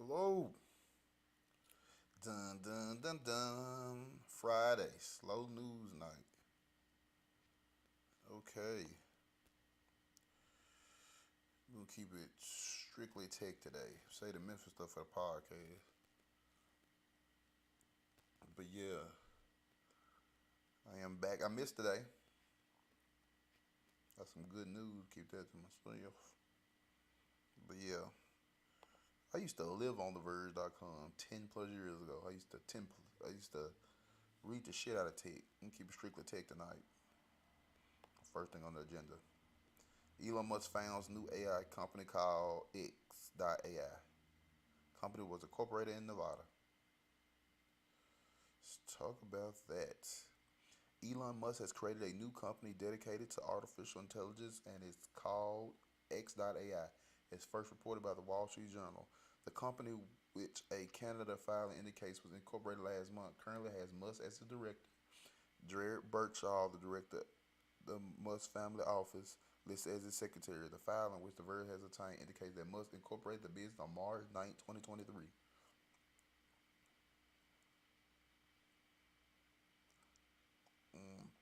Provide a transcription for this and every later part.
Hello. Dun dun dun dun. Friday, slow news night. Okay, we're gonna keep it strictly tech today. Say the Memphis stuff for the podcast. But yeah, I am back. I missed today. Got some good news. Keep that to myself. But yeah, I used to live on TheVerge.com 10 plus years ago. I used to read the shit out of tech. I'm keep it strictly tech tonight. First thing on the agenda. Elon Musk founds new AI company called X.AI. Company was incorporated in Nevada. Let's talk about that. Elon Musk has created a new company dedicated to artificial intelligence and it's called X.AI. It's first reported by the Wall Street Journal. The company, which a Canada filing indicates was incorporated last month, currently has Musk as the director. Jared Birchall, the director of the Musk family office, listed as its secretary. The filing, which the Verge has obtained, indicates that Musk incorporated the business on March 9, 2023.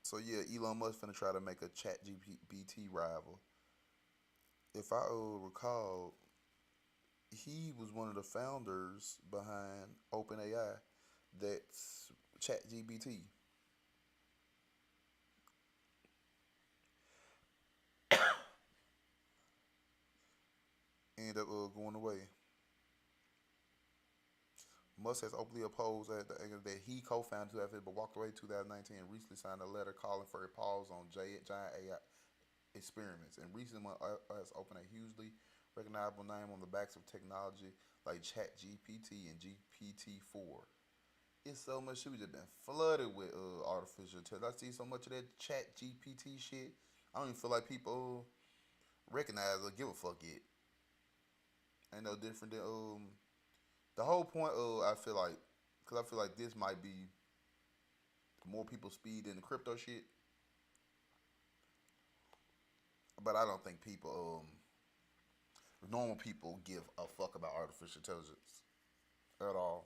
So yeah, Elon Musk finna try to make a Chat GPT rival. If I recall, he was one of the founders behind OpenAI. That's Chat GPT. Ended up going away. Musk has openly opposed that he co-founded 2015 but walked away in 2019 and recently signed a letter calling for a pause on giant AI experiments. In recent months, has opened a hugely recognizable name on the backs of technology like ChatGPT and GPT-4. It's so much shit. We just been flooded with artificial intelligence. I see so much of that ChatGPT shit. I don't even feel like people recognize or give a fuck yet. Ain't no different than the whole point. I feel like because I feel like this might be more people speed than the crypto shit. But I don't think normal people give a fuck about artificial intelligence at all.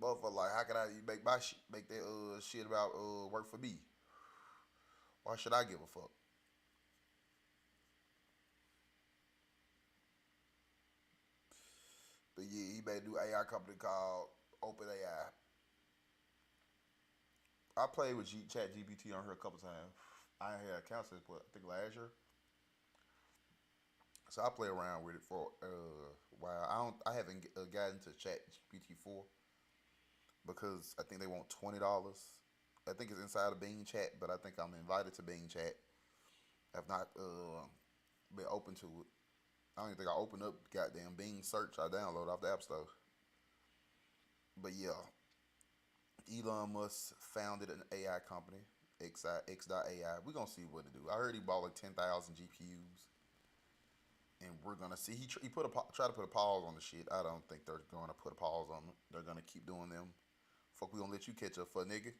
Motherfucker, like, how can I make make that shit about work for me? Why should I give a fuck? But yeah, he made a new AI company called OpenAI. I played with Chat GPT on her a couple times. I had accounts since I think last year, so I play around with it for a while. I haven't gotten to Chat GPT 4 because I think they want $20. I think it's inside of Bing Chat, but I think I'm invited to Bing Chat. I've not been open to it. I don't even think I opened up goddamn Bing search. I download off the App Store. But yeah, Elon Musk founded an AI company, X.AI. We're gonna see what to do. I heard he bought like 10,000 GPUs, and we're gonna see. He put a try to put a pause on the shit. I don't think they're gonna put a pause on them. They're gonna keep doing them. Fuck, we gonna let you catch up for nigga.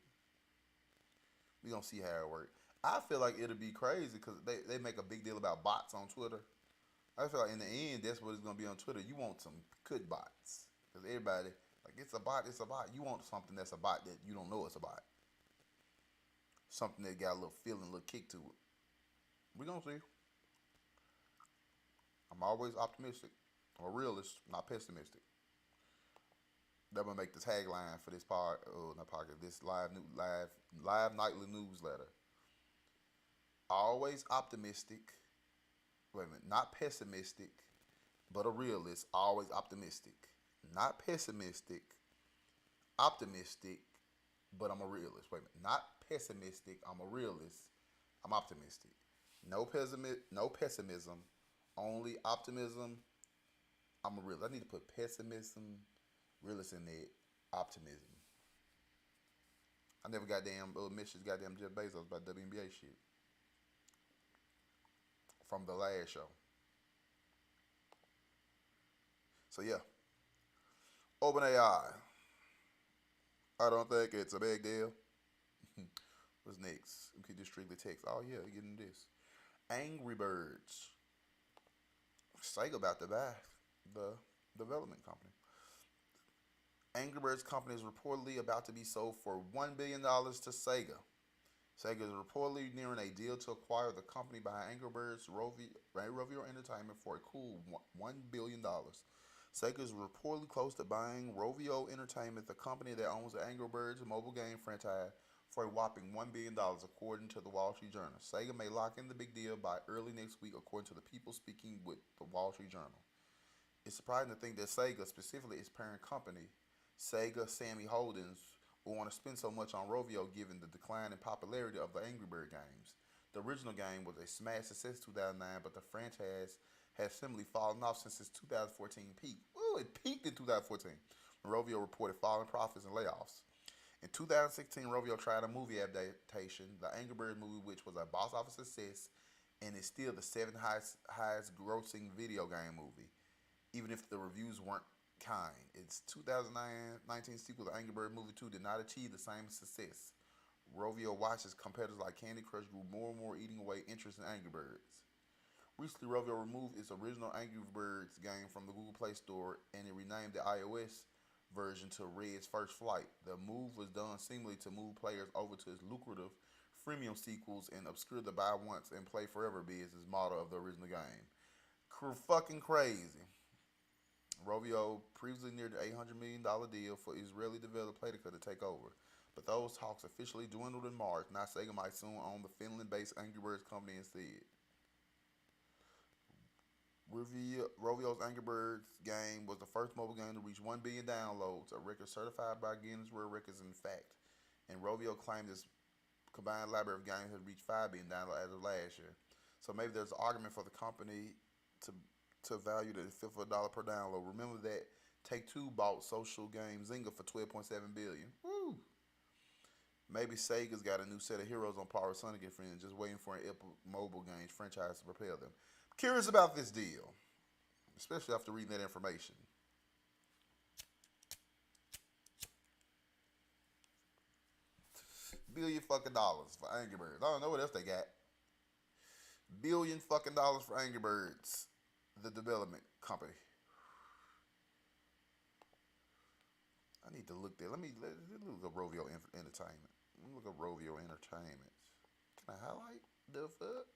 We gonna see how it works. I feel like it'll be crazy because they make a big deal about bots on Twitter. I feel like in the end, that's what it's gonna be on Twitter. You want some good bots because everybody like it's a bot, it's a bot. You want something that's a bot that you don't know it's a bot. Something that got a little feeling, a little kick to it. We gonna see. I'm always optimistic. I'm a realist, not pessimistic. That gonna make the tagline for this not podcast, this live nightly newsletter. Always optimistic. Wait a minute, not pessimistic, but a realist. Always optimistic, not pessimistic. Optimistic, but I'm a realist. Wait a minute, not pessimistic. I'm a realist. I'm optimistic. No pessimism. Only optimism. I'm a realist. I need to put pessimism, realist in there. Optimism. I never got damn message goddamn Jeff Bezos about WNBA shit from the last show. So yeah, OpenAI. I don't think it's a big deal. What's next? We could just strictly text. Oh yeah, getting this. Angry Birds. Sega about to buy the development company. Angry Birds company is reportedly about to be sold for $1 billion to Sega. Sega is reportedly nearing a deal to acquire the company behind Angry Birds Rovio Entertainment for a cool $1 billion. Sega is reportedly close to buying Rovio Entertainment, the company that owns the Angry Birds mobile game franchise, for a whopping $1 billion, according to the Wall Street Journal. Sega may lock in the big deal by early next week, according to the people speaking with the Wall Street Journal. It's surprising to think that Sega, specifically its parent company, Sega Sammy Holdings, will want to spend so much on Rovio given the decline in popularity of the Angry Bird games. The original game was a smash success in 2009, but the franchise has similarly fallen off since its 2014 peak. Ooh, it peaked in 2014 when Rovio reported falling profits and layoffs. In 2016, Rovio tried a movie adaptation, the Angry Birds movie, which was a box office success and is still the seventh highest grossing video game movie, even if the reviews weren't kind. Its 2019 sequel, The Angry Bird Movie 2, did not achieve the same success. Rovio watches competitors like Candy Crush grew more and more, eating away interest in Angry Birds. Recently, Rovio removed its original Angry Birds game from the Google Play Store and it renamed the iOS version to Red's First Flight. The move was done seamlessly to move players over to its lucrative freemium sequels and obscure the buy once and play forever business model of the original game. Fucking crazy. Rovio previously neared the $800 million deal for Israeli developer Playtika to take over, but those talks officially dwindled in March. Now Sega might soon own the Finland-based Angry Birds company instead. Rovio's Angry Birds game was the first mobile game to reach 1 billion downloads, a record certified by Guinness World Records in fact. And Rovio claimed its combined library of games had reached 5 billion downloads as of last year. So maybe there's an argument for the company to value at a fifth of a dollar per download. Remember that Take-Two bought social game Zynga for $12.7 billion. Woo! Maybe Sega's got a new set of heroes on par with Sonic and Friends, just waiting for an epic mobile games franchise to propel them. Curious about this deal, especially after reading that information. Billion fucking dollars for Angry Birds. I don't know what else they got. Billion fucking dollars for Angry Birds, the development company. I need to look there. Let me look up Rovio Entertainment. Let me look up Rovio Entertainment. Can I highlight the fuck?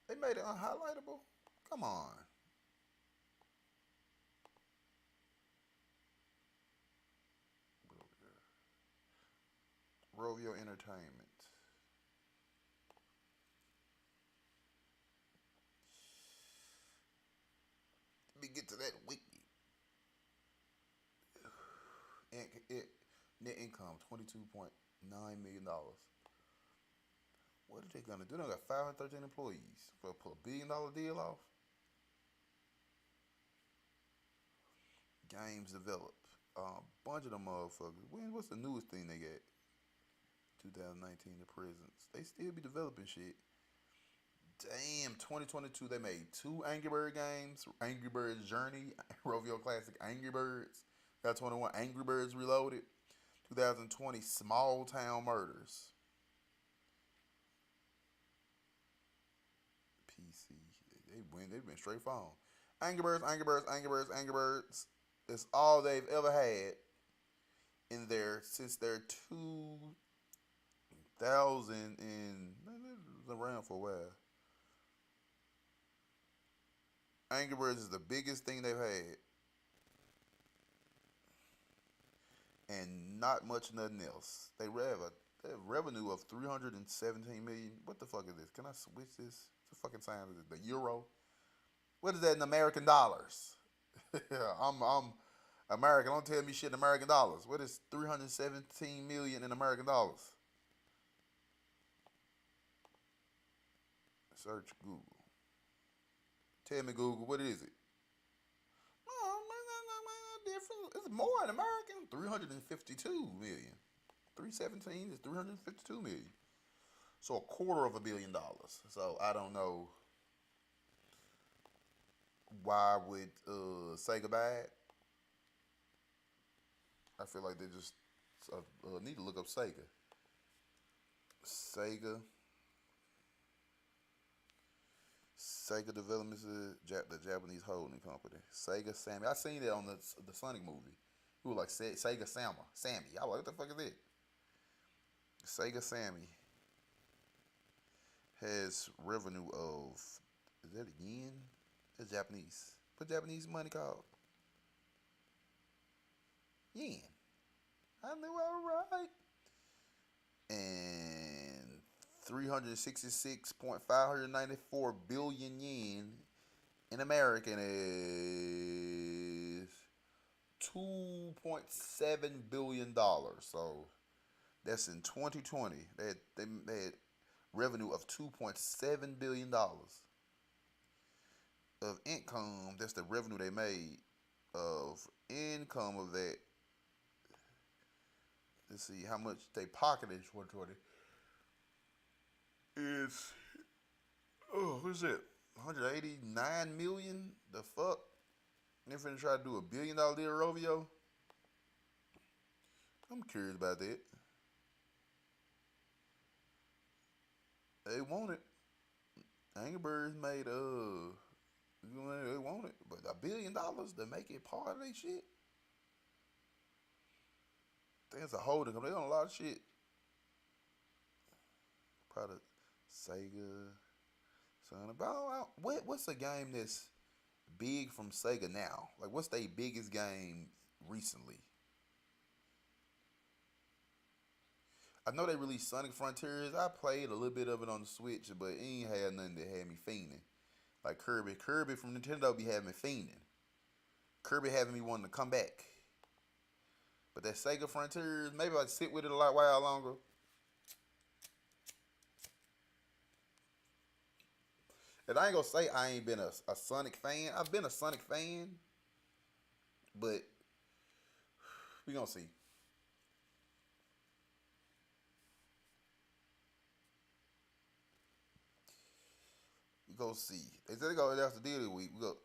They made it unhighlightable? Come on. Rovio Entertainment. Let me get to that wiki. Net income $22.9 million. What are they gonna do? They got 513 employees for pull $1 billion deal off. Games developed. A bunch of them motherfuckers. What's the newest thing they got? 2019, the prisons. They still be developing shit. Damn, 2022 they made 2 Angry Bird games. Angry Birds Journey, Rovio Classic Angry Birds. Got 21 Angry Birds Reloaded. 2020 Small Town Murders. PC. They've been straight phone. Angry Birds, Angry Birds, Angry Birds, Angry Birds. It's all they've ever had in there since their 2000 and it was around for a while. Angry Birds is the biggest thing they've had. And not much nothing else. They have a revenue of 317 million. What the fuck is this? Can I switch this? What the fucking sign is it? The euro? What is that in American dollars? I'm American. Don't tell me shit in American dollars. What is 317 million in American dollars? Search Google. Tell me, Google, what is it? Different. It's more in American. 352 million. 317 is 352 million. So $250 million. So I don't know why would Sega buy it. I feel like they just need to look up Sega. Sega Sega Developments is the Japanese holding company. Sega Sammy. I seen it on the Sonic movie. Who was like Sega Sammy. I was like, what the fuck is it? Sega Sammy has revenue of, is that a yen? That's Japanese. What Japanese money called? Yen. I knew I was right. And 366.594 billion yen in American is $2.7 billion. So that's in 2020. They had revenue of $2.7 billion of income. That's the revenue they made of income of that. Let's see how much they pocketed in 2020 is, oh, what is it? 189 million? The fuck? They're finna try to do $1 billion deal, Rovio. I'm curious about that. They want it. Angry Birds made they want it, but $1 billion to make it part of their shit. I think it's a holding company. They own a lot of shit. Probably Sega. Son, about what's a game that's big from Sega now? Like, what's their biggest game recently? I know they released Sonic Frontiers. I played a little bit of it on the Switch, but it ain't had nothing that had me fiending. Like Kirby. Kirby from Nintendo be having me fiending. Kirby having me wanting to come back. But that Sega Frontiers, maybe I'd sit with it a lot while longer. And I ain't gonna say I ain't been a Sonic fan. I've been a Sonic fan, but we gonna see. We gonna see. They said that's the deal this week. We go.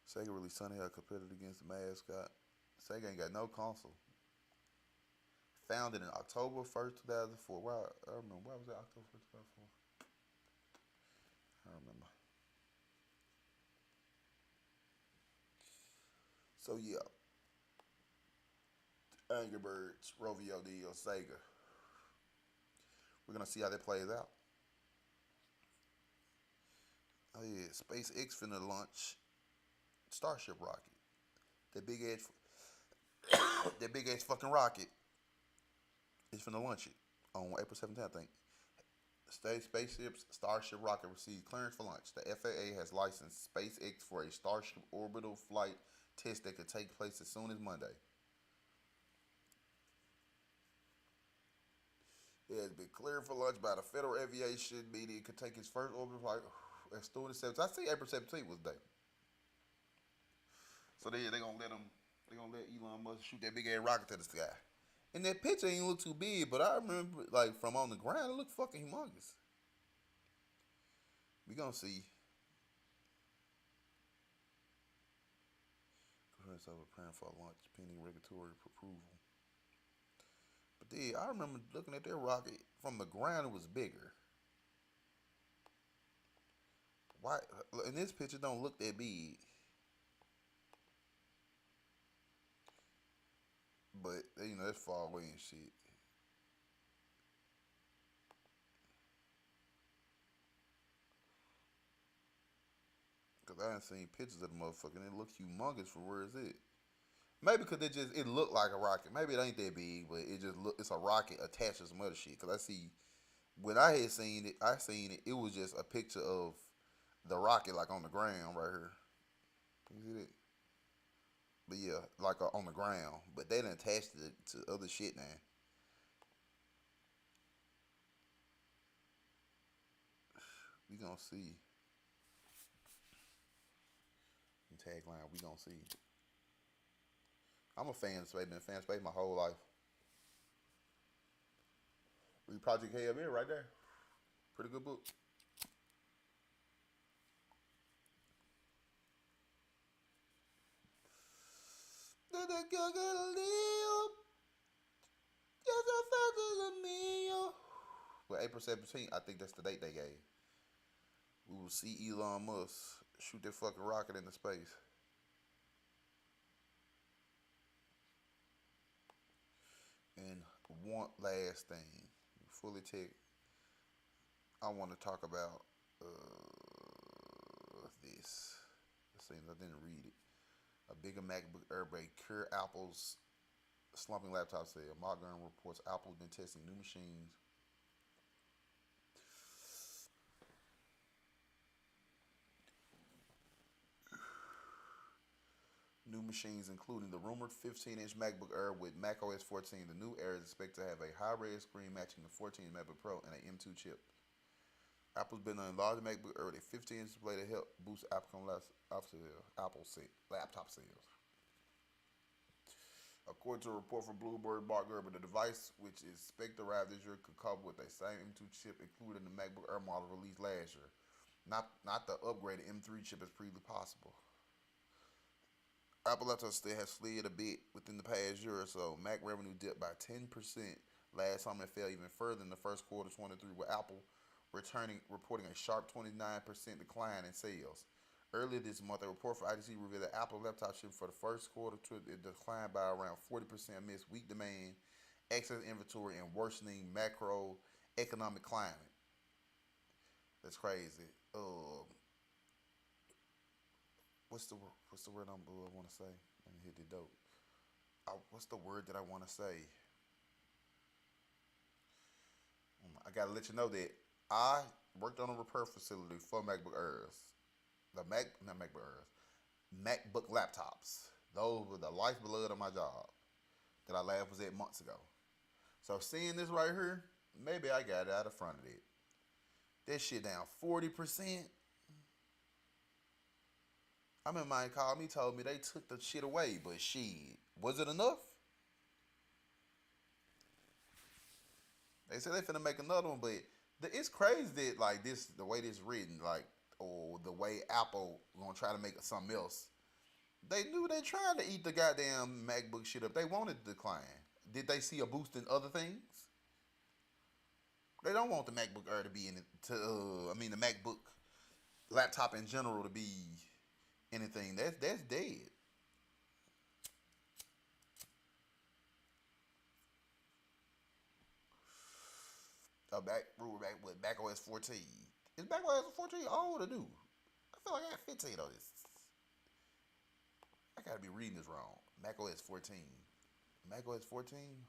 Sega released Sonic Hedgehog competed against the mascot. Sega ain't got no console. Founded in October 1st, 2004. Why? I don't remember. Why was it October 1st, 2004? I don't remember. So yeah, Angry Birds, Rovio deal, Sega. We're gonna see how that plays out. Oh yeah, SpaceX finna launch Starship rocket. That big ass, that big ass fucking rocket is finna launch it on April 17th, I think. State Spaceship's Starship rocket received clearance for launch. The FAA has licensed SpaceX for a Starship orbital flight test that could take place as soon as Monday. It has been cleared for launch by the Federal Aviation, meaning it could take its first orbital flight as soon as 17th. I see April 17th was the day. So they gonna let them. They gonna let Elon Musk shoot that big ass rocket to the sky. And that picture ain't look too big, but I remember like from on the ground, it looked fucking humongous. We gonna see. Currents over preparing for launch pending regulatory approval. But then I remember looking at that rocket from the ground, it was bigger. Why? In this picture, don't look that big. But that's far away and shit. Cause I done seen pictures of the motherfucker and it look humongous for where it's at. Maybe because it looked like a rocket. Maybe it ain't that big, but it's a rocket attached to some other shit. Cause I see when I had seen it, it was just a picture of the rocket like on the ground right here. You see that? But yeah, like on the ground. But they done attached it to other shit now. We gonna see. Tagline, we gonna see. I'm a fan of space. Been a fan of space my whole life. Read Project KMN right there. Pretty good book. Did the girl live? Just a fucking meal. With April 17th. I think that's the date they gave. We will see Elon Musk shoot that fucking rocket into space. And one last thing, fully tech. I want to talk about this. It seems I didn't read it. A bigger MacBook Air may cure Apple's slumping laptop sale. Modern reports Apple's been testing new machines, including the rumored 15-inch MacBook Air with macOS 14. The new Air is expected to have a high-res screen matching the 14-inch MacBook Pro and an M2 chip. Apple's been on a large MacBook Air with a 15-inch display to help boost Apple laptop sales. According to a report from Bloomberg, Mark Gerber, the device, which is expected to arrive this year, could come with the same M2 chip included in the MacBook Air model released last year. Not the upgraded M3 chip as previously possible. Apple laptops still have slid a bit within the past year or so. Mac revenue dipped by 10% last time and fell even further in the first quarter of 23, with Apple reporting a sharp 29% decline in sales. Earlier this month, a report from IDC revealed that Apple laptop shipments for the first quarter declined by around 40% amidst weak demand, excess inventory, and worsening macroeconomic climate. That's crazy. What's the word I want to say? Let me hit the dope. What's the word that I want to say? I gotta let you know that I worked on a repair facility for MacBook Airs. Not MacBook Airs. MacBook laptops. Those were the lifeblood of my job that I last was at months ago. So seeing this right here, maybe I got it out of front of it. That shit down 40%. I remember mine called me, told me they took the shit away, but shit, was it enough? They said they finna make another one, but it's crazy that like this, the way this written, like, or the way Apple gonna try to make it something else. They knew they tried to eat the goddamn MacBook shit up. They wanted to decline. Did they see a boost in other things? They don't want the MacBook Air to be in it. The MacBook laptop in general to be anything. That's dead. We're back with macOS 14. Is macOS 14 old or new? I feel like I got 15 on this. I gotta be reading this wrong. macOS 14. macOS 14?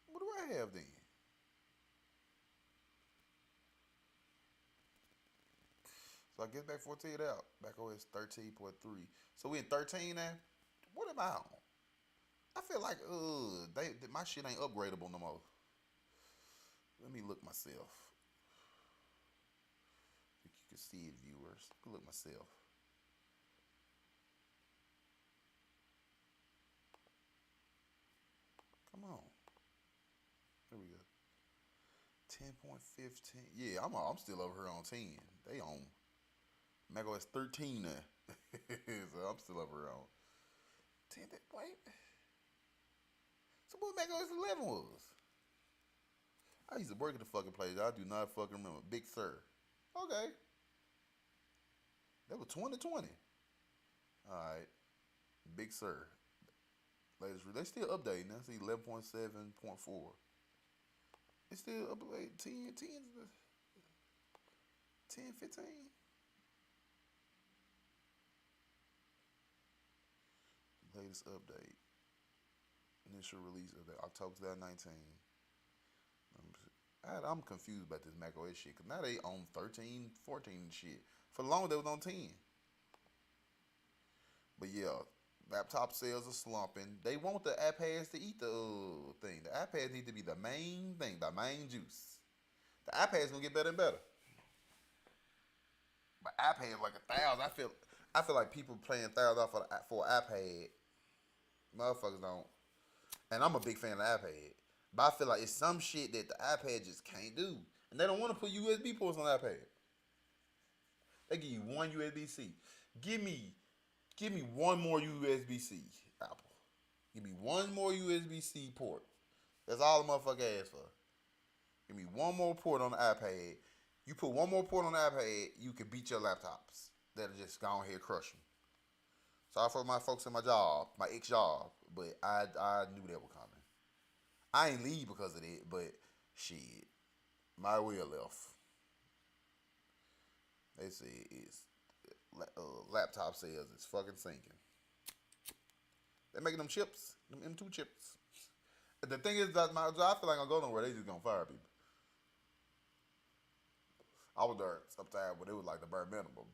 What do I have then? So I get back 14 out. macOS 13.3. So we in 13 now? What am I on? I feel like my shit ain't upgradable no more. Let me look myself. If you can see it, viewers. Let me look myself. Come on. Here we go. 10.15. Yeah, I'm still over here on 10. They on macOS 13 now. So I'm still over here on 10. Wait. So what macOS 11 was? I used to work at the fucking place. I do not fucking remember. Big Sur. Okay. That was 2020. Alright. Big Sur. Latest they still updating. I see 11.7.4. It's still updating 10, 15. Latest update. Initial release of the October 2019. I'm confused about this macOS shit because now they on 13, 14 and shit. For the longest they was on 10. But yeah, laptop sales are slumping. They want the iPads to eat the thing. The iPads need to be the main thing, the main juice. The iPads gonna get better and better. But iPads like 1,000. I feel like people playing 1,000 for an iPad. Motherfuckers don't. And I'm a big fan of the iPad. But I feel like it's some shit that the iPad just can't do. And they don't want to put USB ports on the iPad. They give you one USB-C. Give me one more USB-C, Apple. Give me one more USB-C port. That's all the motherfucker asked for. Give me one more port on the iPad. You put one more port on the iPad, you can beat your laptops. That'll just go ahead and crush them. Sorry for my folks in my job, my ex-job, but I knew that was coming. I ain't leave because of that, but shit, my wheel left. They say it's laptop sales is fucking sinking. They making them chips, them M2 chips. The thing is that my job, I feel like I'm going nowhere. They just gonna fire people. I was there sometime when it was like the bare minimum.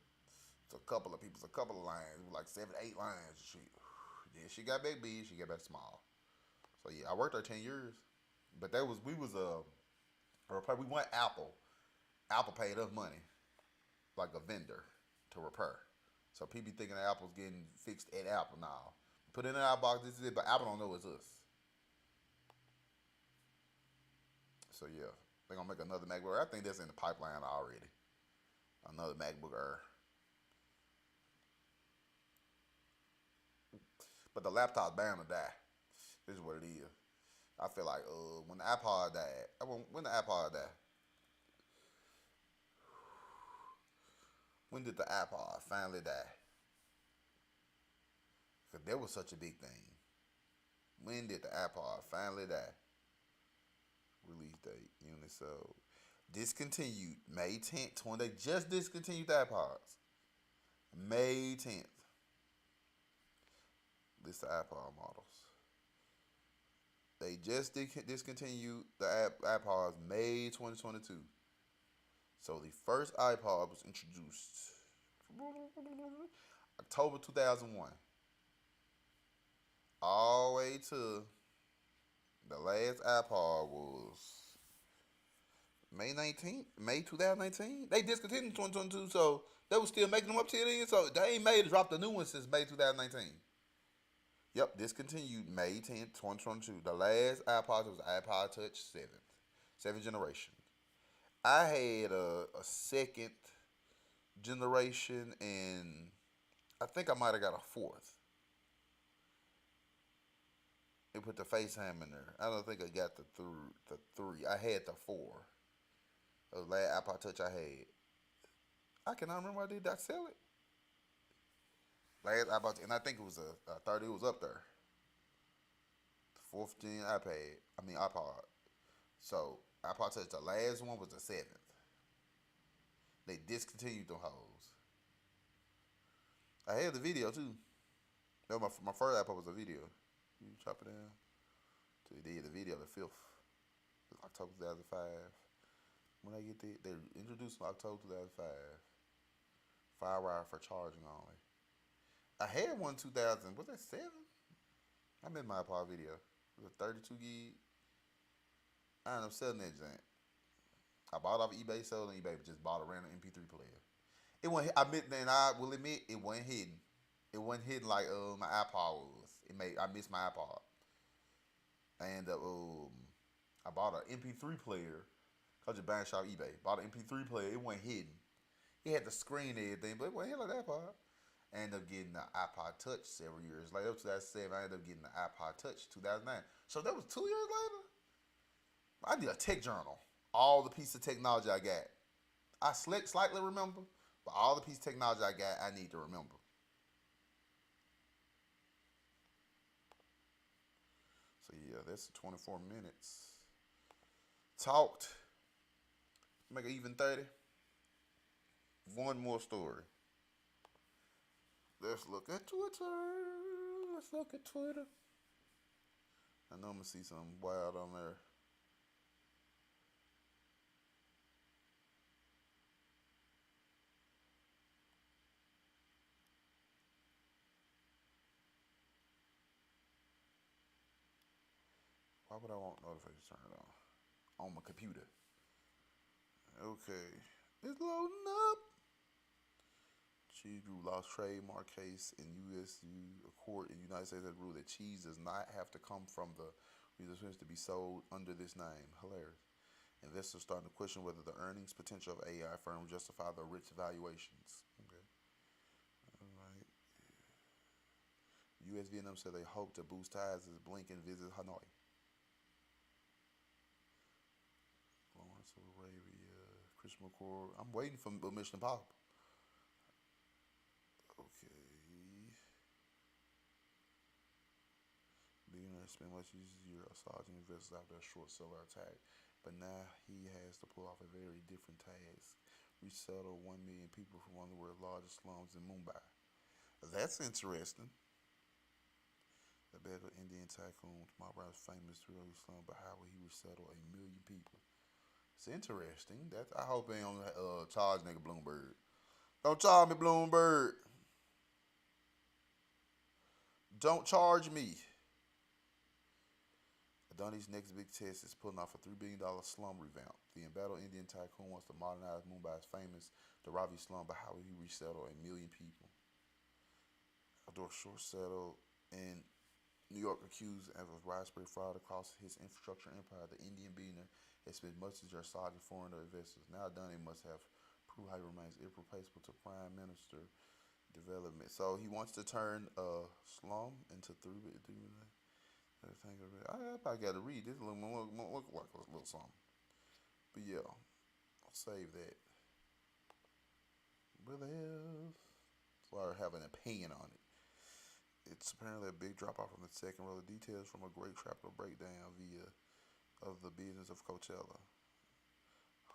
So a couple of people, a couple of lines, it was like 7, 8 lines. Then she got back big, she got back small. So yeah, I worked there 10 years, but that was we went Apple. Apple paid us money, like a vendor, to repair. So people thinking that Apple's getting fixed at Apple now. Put it in our box, this is it, but Apple don't know it's us. So yeah, they're gonna make another MacBook Air. I think that's in the pipeline already. Another MacBook Air. But the laptop's bound to die. This is what it is. I feel like when the iPod died, when the iPod died, when did the iPod finally die? Because that was such a big thing. When did the iPod finally die? Release date, unit sold. Discontinued May 10th. When they just discontinued the iPods. May 10th. List of iPod models. They just discontinued the iPods May 2022. So the first iPod was introduced October 2001. All the way to the last iPod was May 19th, May 2019. They discontinued in 2022, so they was still making them up till then. So they ain't made to drop the new one since May 2019. Yep, discontinued May 10th, 2022. The last iPod was iPod Touch 7th generation. I had a second generation, and I think I might have got a fourth. They put the FaceTime in there. I don't think I got the three. I had the 4. The last iPod Touch I had. I cannot remember what I did. Did I sell it? Last iPod, and I think it was a 30. It was up there. The 4th gen iPod. So iPod Touch, the last one was the 7th. They discontinued them hoes. I had the video too. That was my first iPod was a video. You chop it down. So they did the video, the 5th. October 2005. When I get there, they introduced in October 2005. FireWire for charging only. I had one 2000. Was that 7? I made my iPod video. It was a 32 gig. I ended up selling that junk. I bought it off eBay, sold on eBay, but just bought a random MP3 player. It wasn't. I will admit, it wasn't hidden. It wasn't hidden like my iPod was. I missed my iPod. And I bought an MP3 player. I was just buying shop eBay. Bought an MP3 player. It wasn't hidden. It had the screen and everything, but it wasn't hidden like that iPod. I ended up getting the iPod Touch several years later. 2007, I ended up getting the iPod Touch 2009. So that was 2 years later. I did a tech journal. All the pieces of technology I got. I slightly remember, but all the pieces of technology I got, I need to remember. So yeah, that's 24 minutes. Talked. Make it even 30. One more story. Let's look at Twitter. I know I'm going to see something wild on there. Why would I want notifications turned on my computer? Okay. It's loading up. Cheese Group lost trademark case in a court in the United States that ruled that cheese does not have to come from the reasons to be sold under this name. Hilarious. Investors starting to question whether the earnings potential of AI firms justify the rich valuations. Okay. All right. U.S. Vietnam said they hope to boost ties as Blinken visits Hanoi. Lawrence of Arabia, Chris McCord. I'm waiting for Mission Impossible. Okay. Billionaire spent much of his year assaulting investors after a short seller attack, but now he has to pull off a very different task: resettle 1 million people from one of the world's largest slums in Mumbai. That's interesting. The Bedouin Indian tycoon Mumbai is famous for his slum, but how will he resettle 1 million people? It's interesting. That I hope they don't charge nigga Bloomberg. Don't charge me, Bloomberg. Don't charge me. Adani's next big test is pulling off a $3 billion slum revamp. The embattled Indian tycoon wants to modernize Mumbai's famous Dharavi slum, but how will he resettle 1 million people? Outdoor short settled in New York accused of widespread fraud across his infrastructure empire. The Indian billionaire has spent much of his massaging foreign investors. Now Adani must have proved how he remains irreplaceable to Prime Minister development. So he wants to turn a slum into three. I probably got to read this. Look like a little something. But yeah, I'll save that. What else? So I have an opinion on it. It's apparently a big drop off from the second row. The details from a great capital breakdown via of the business of Coachella.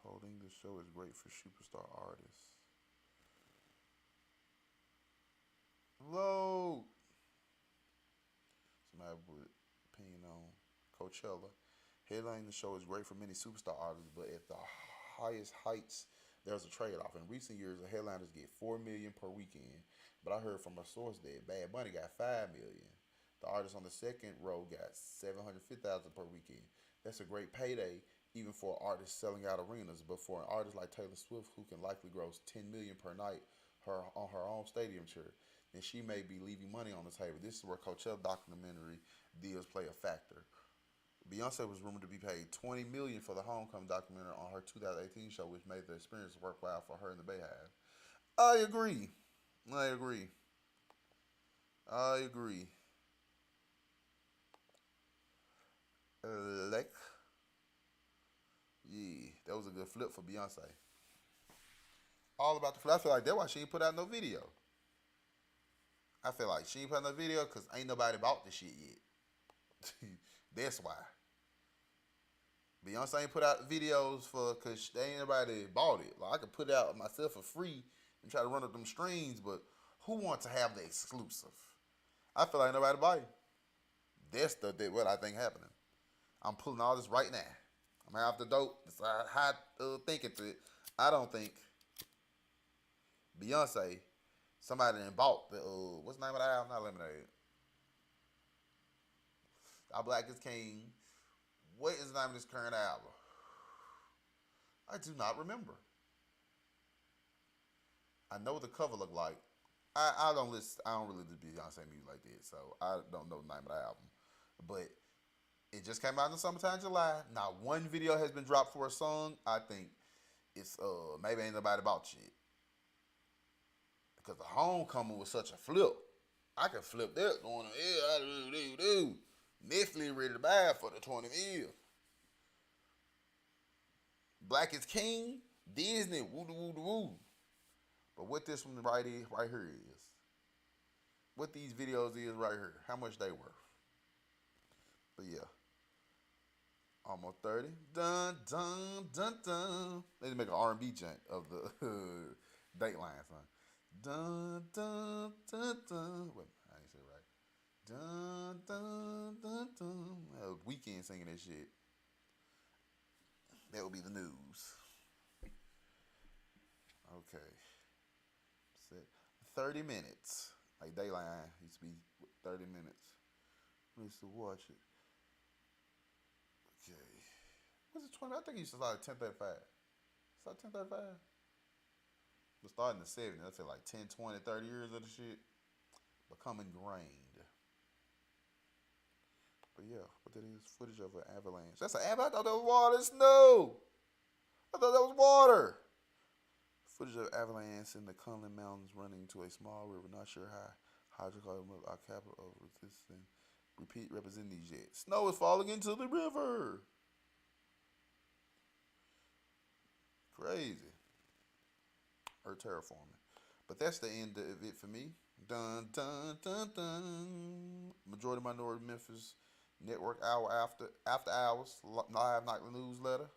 Holding the show is great for superstar artists. Load. Somebody with opinion on Coachella. Headlining the show is great for many superstar artists, but at the highest heights, there's a trade-off. In recent years, the headliners get $4 million per weekend, but I heard from a source that Bad Bunny got $5 million. The artist on the second row got $750,000 per weekend. That's a great payday, even for artists selling out arenas. But for an artist like Taylor Swift, who can likely gross $10 million per night on her own stadium tour, then she may be leaving money on the table. This is where Coachella documentary deals play a factor. Beyonce was rumored to be paid $20 million for the Homecoming documentary on her 2018 show, which made the experience worthwhile for her in the Bayhive. I agree. I agree. I agree. Like, yeah, that was a good flip for Beyonce. All about the flip. I feel like that's why she ain't put out no video. I feel like she ain't put out no video because ain't nobody bought this shit yet. That's why. Beyonce ain't put out videos for because they ain't nobody bought it. Like I could put it out myself for free and try to run up them streams, but who wants to have the exclusive? I feel like nobody buy it. What I think happening. I'm pulling all this right now. I'm half the dope. It's hot thinking to it. I don't think Beyonce, somebody that bought the what's the name of the album? Not Lemonade. Our Black is King. What is the name of this current album? I do not remember. I know what the cover looked like. I don't listen. I don't really do Beyonce music like that, so I don't know the name of the album. But it just came out in the summertime, July. Not one video has been dropped for a song. I think it's maybe ain't nobody bought shit because the Homecoming was such a flip. I could flip that going, yeah, I do. Netflix ready to buy it for the 20 mil. Black is King, Disney, woo. But what this one right here is, what these videos is right here, how much they worth. But yeah, almost 30. Dun dun dun dun. They need to make an R&B chant of the Dateline song. Dun dun dun dun. Wait, I ain't say it right. Dun dun dun dun. Weekend singing that shit. That would be the news. Okay. Set 30 minutes. Like Dayline used to be 30 minutes. I used to watch it. Okay. What's it 20? I think it used to start at 10:35. It's like 10:35. But starting in the 70s, I'd say like 10, 20, 30 years of the shit. Become ingrained. But yeah, what that is, footage of an avalanche. That's an avalanche? I thought that was water. Snow. I thought that was water. Footage of avalanche in the Cumberland Mountains running to a small river. Not sure how Hydrocarbon of our capital of resisting. Repeat represent these jets. Snow is falling into the river. Crazy. Or terraforming. But that's the end of it for me. Dun dun dun dun. Majority Minority Memphis Network hour after hours live nightly newsletter.